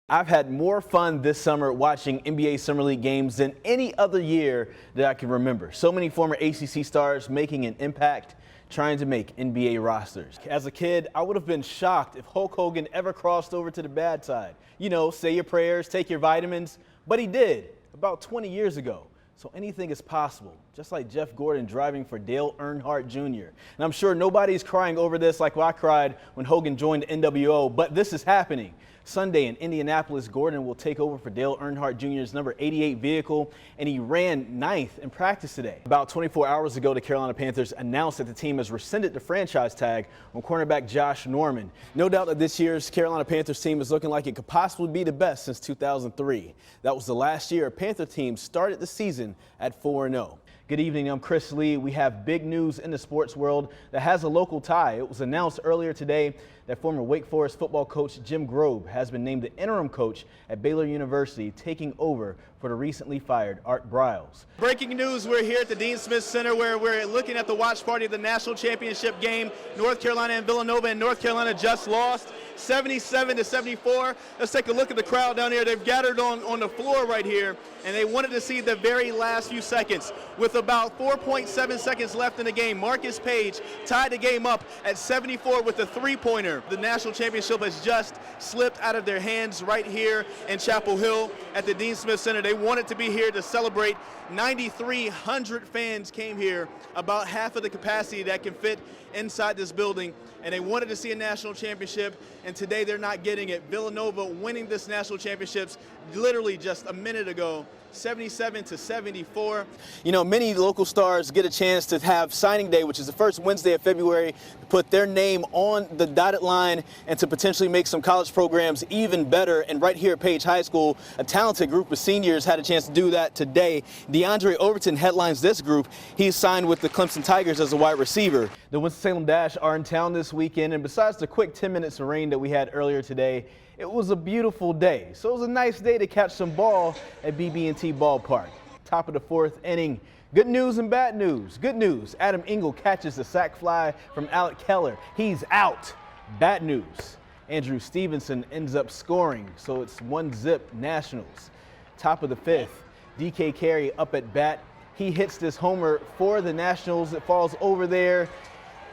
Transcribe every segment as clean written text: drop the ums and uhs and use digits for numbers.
I've had more fun this summer watching NBA Summer League games than any other year that I can remember. So many former ACC stars making an impact, trying to make NBA rosters. As a kid, I would have been shocked if Hulk Hogan ever crossed over to the bad side. You know, say your prayers, take your vitamins, but he did about 20 years ago. So anything is possible, just like Jeff Gordon driving for Dale Earnhardt Jr. And I'm sure nobody's crying over this like I cried when Hogan joined the NWO, but this is happening. Sunday in Indianapolis, Gordon will take over for Dale Earnhardt Jr.'s number 88 vehicle, and he ran ninth in practice today. About 24 hours ago, the Carolina Panthers announced that the team has rescinded the franchise tag on cornerback Josh Norman. No doubt that this year's Carolina Panthers team is looking like it could possibly be the best since 2003. That was the last year a Panther team started the season at 4-0. Good evening, I'm Chris Lee. We have big news in the sports world that has a local tie. It was announced earlier today that former Wake Forest football coach Jim Grobe has been named the interim coach at Baylor University, taking over for the recently fired Art Briles. Breaking news, we're here at the Dean Smith Center where we're looking at the watch party of the national championship game. North Carolina and Villanova, and North Carolina just lost 77-74. Let's take a look at the crowd down here. They've gathered on the floor right here, and they wanted to see the very last few seconds. With about 4.7 seconds left in the game, Marcus Page tied the game up at 74 with a three-pointer. The national championship has just slipped out of their hands right here in Chapel Hill at the Dean Smith Center. They wanted to be here to celebrate. 9,300 fans came here, about half of the capacity that can fit inside this building, and they wanted to see a national championship, and today they're not getting it. Villanova winning this national championships literally just a minute ago, 77-74. You know, many local stars get a chance to have signing day, which is the first Wednesday of February, to put their name on the dotted line and to potentially make some college programs even better. And right here at Page High School, a talented group of seniors had a chance to do that today. DeAndre Overton headlines this group. He's signed with the Clemson Tigers as a wide receiver. The Winston-Salem Dash are in town this weekend, and besides the quick 10 minutes of rain that we had earlier today, it was a beautiful day. So it was a nice day to catch some ball at BB&T Ballpark. Top of the fourth inning. Good news and bad news. Good news, Adam Engel catches the sac fly from Alec Keller. He's out. Bad news, Andrew Stevenson ends up scoring, so it's 1-0 Nationals. Top of the fifth, DK Carey up at bat. He hits this homer for the Nationals. It falls over there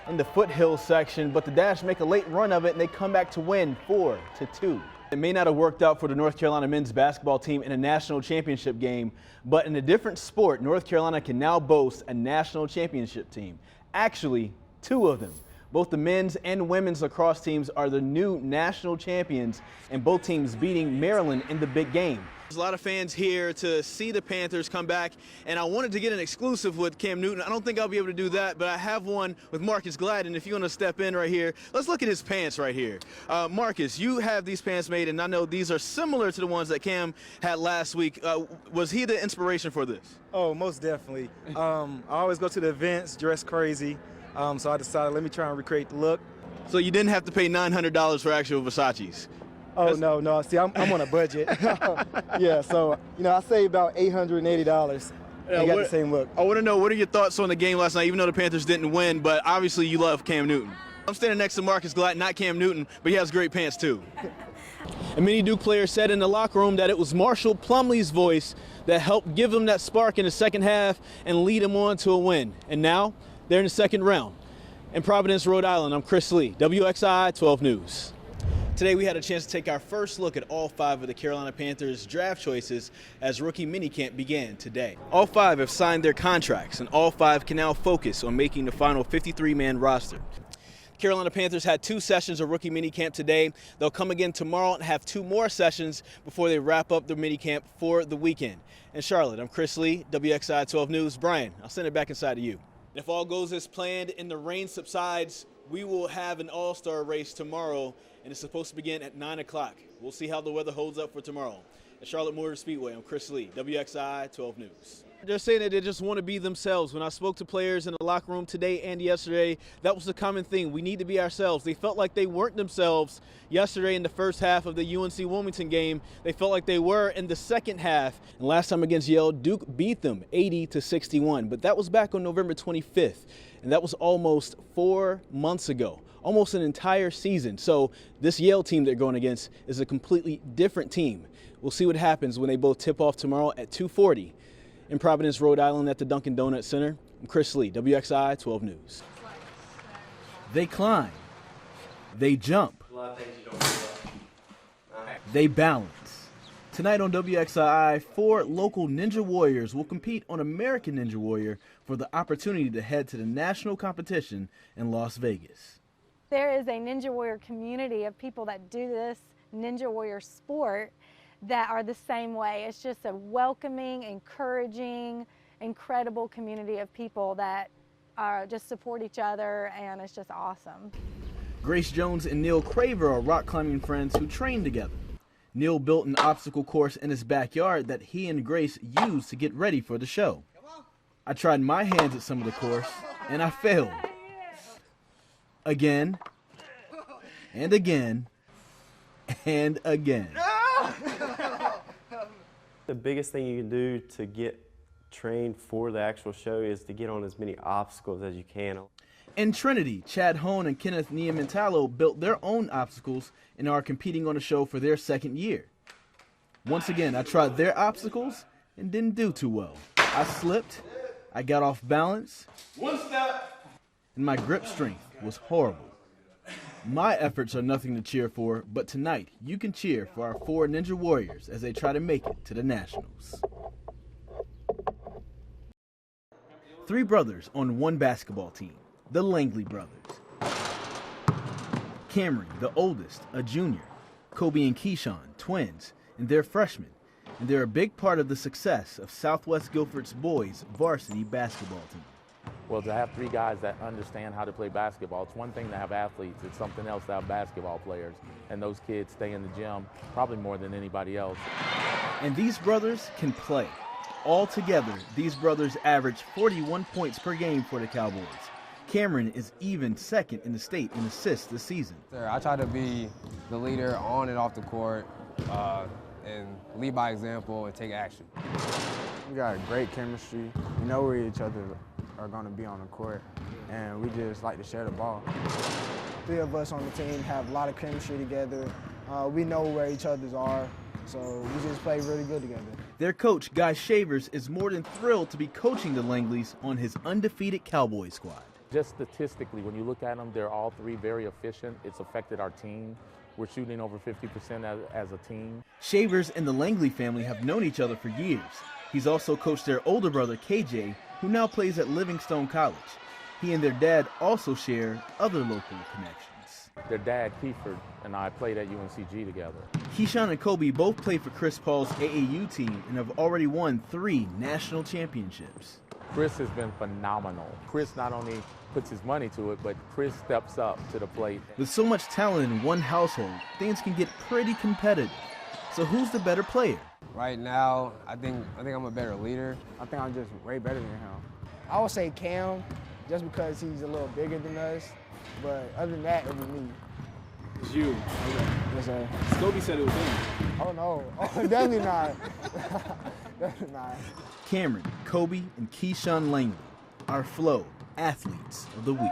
in the foothill section, but the Dash make a late run of it, and they come back to win 4-2. It may not have worked out for the North Carolina men's basketball team in a national championship game, but in a different sport, North Carolina can now boast a national championship team. Actually, two of them. Both the men's and women's lacrosse teams are the new national champions, and both teams beating Maryland in the big game. There's a lot of fans here to see the Panthers come back, and I wanted to get an exclusive with Cam Newton. I don't think I'll be able to do that, but I have one with Marcus Gladden. If you want to step in right here, let's look at his pants right here. Marcus, you have these pants made, and I know these are similar to the ones that Cam had last week. Was he the inspiration for this? Oh, most definitely. I always go to the events, dress crazy, so I decided let me try and recreate the look. So you didn't have to pay $900 for actual Versace's? Oh, no. See, I'm on a budget. Yeah, so, I saved about $880 and got the same look. I want to know, what are your thoughts on the game last night, even though the Panthers didn't win, but obviously you love Cam Newton. I'm standing next to Marcus Gladden, not Cam Newton, but he has great pants too. And many Duke players said in the locker room that it was Marshall Plumlee's voice that helped give them that spark in the second half and lead them on to a win. And now they're in the second round. In Providence, Rhode Island, I'm Chris Lee, WXII 12 News. Today we had a chance to take our first look at all 5 of the Carolina Panthers draft choices as rookie minicamp began today. All 5 have signed their contracts, and all 5 can now focus on making the final 53-man roster. Carolina Panthers had 2 sessions of rookie minicamp today. They'll come again tomorrow and have 2 more sessions before they wrap up their minicamp for the weekend. In Charlotte, I'm Chris Lee, WXII 12 News. Brian, I'll send it back inside to you. If all goes as planned and the rain subsides, we will have an all-star race tomorrow, and it's supposed to begin at 9 o'clock. We'll see how the weather holds up for tomorrow. At Charlotte Motor Speedway, I'm Chris Lee, WXII 12 News. They're saying that they just want to be themselves. When I spoke to players in the locker room today and yesterday, that was the common thing. We need to be ourselves. They felt like they weren't themselves yesterday in the first half of the UNC Wilmington game. They felt like they were in the second half. And last time against Yale, Duke beat them 80-61. But that was back on November 25th. And that was almost 4 months ago. almost an entire season. So this Yale team they're going against is a completely different team. We'll see what happens when they both tip off tomorrow at 2:40 in Providence, Rhode Island at the Dunkin' Donuts Center. I'm Chris Lee, WXII 12 News. They climb. They jump. They balance. Tonight on WXII, 4 local Ninja Warriors will compete on American Ninja Warrior for the opportunity to head to the national competition in Las Vegas. There is a Ninja Warrior community of people that do this Ninja Warrior sport that are the same way. It's just a welcoming, encouraging, incredible community of people that just support each other, and it's just awesome. Grace Jones and Neil Craver are rock climbing friends who train together. Neil built an obstacle course in his backyard that he and Grace used to get ready for the show. I tried my hands at some of the course, and I failed. Again, and again, and again. The biggest thing you can do to get trained for the actual show is to get on as many obstacles as you can. In Trinity, Chad Hone and Kenneth Niamentalo built their own obstacles and are competing on a show for their 2nd year. Once again, I tried their obstacles and didn't do too well. I slipped, I got off balance, one step, and my grip strength was horrible. My efforts are nothing to cheer for, but tonight you can cheer for our 4 Ninja Warriors as they try to make it to the Nationals. 3 brothers on one basketball team. The Langley brothers. Cameron, the oldest, a junior. Kobe and Keyshawn, twins, and they're freshmen. And they're a big part of the success of Southwest Guilford's boys varsity basketball team. Well, to have 3 guys that understand how to play basketball, it's one thing to have athletes, it's something else to have basketball players. And those kids stay in the gym probably more than anybody else. And these brothers can play. Altogether, these brothers average 41 points per game for the Cowboys. Cameron is even 2nd in the state in assists this season. I try to be the leader on and off the court and lead by example and take action. We got great chemistry. We know where each other are going to be on the court, and we just like to share the ball. 3 of us on the team have a lot of chemistry together. We know where each other's are, so we just play really good together. Their coach, Guy Shavers, is more than thrilled to be coaching the Langleys on his undefeated Cowboy squad. Just statistically, when you look at them, they're all 3 very efficient. It's affected our team. We're shooting over 50% as a team. Shavers and the Langley family have known each other for years. He's also coached their older brother, KJ, who now plays at Livingstone College. He and their dad also share other local connections. Their dad, Kiefer, and I played at UNCG together. Keyshawn and Kobe both play for Chris Paul's AAU team and have already won 3 national championships. Chris has been phenomenal. Chris not only puts his money to it, but Chris steps up to the plate. With so much talent in one household, things can get pretty competitive. So who's the better player? Right now, I think I'm a better leader. I think I'm just way better than him. I would say Cam, just because he's a little bigger than us, but other than that, it was me. It's you. Yes, sir. Kobe said it was him. Oh, no. Oh, definitely not. Definitely not. Cameron, Kobe, and Keyshawn Langley, our Flow Athletes of the Week.